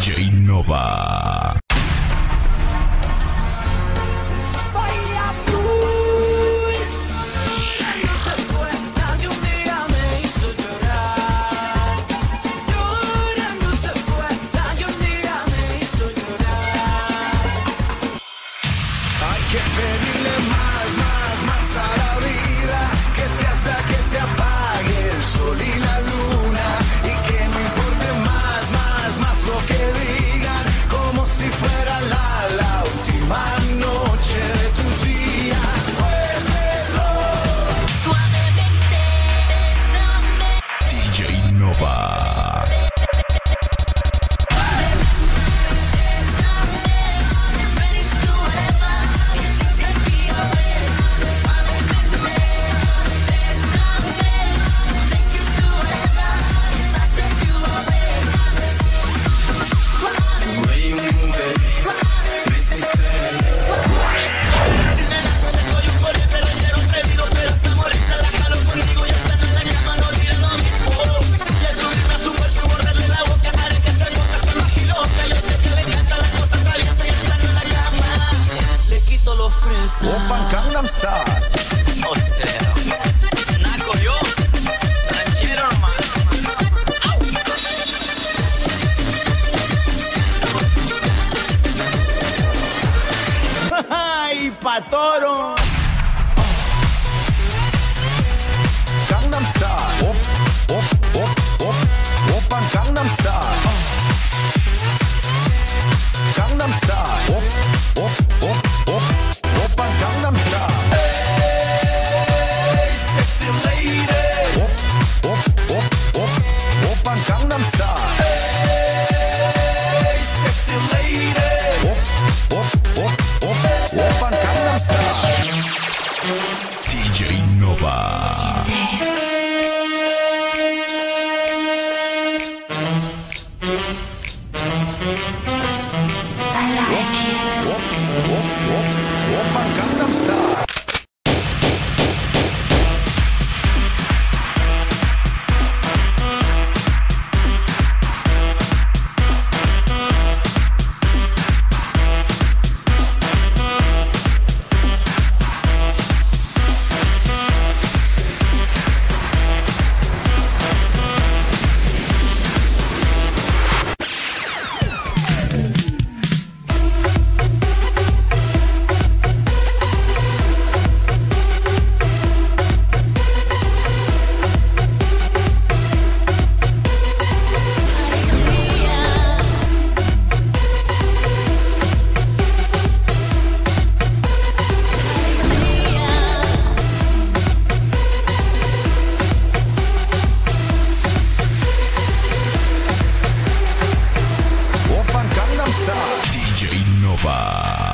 DJ Nova. Que pedirle más a la vida, que sea hasta que se apague el sol y la luna, y que no importe más lo que digan, como si fuera la última noche de tus días. Muévelo Suavemente, bésame. DJ Nova. Open Gangnam Style. O sea, naco yo, ranchero nomás. ¡Ay, patoro! Gangnam Style. Open Gangnam Style. Gangnam Style. Open Gangnam Style. Hey, sexy lady. Open Gangnam Style. Hey, sexy lady. Open Gangnam Style. DJ Nova. Open Gangnam Style. DJ Nova.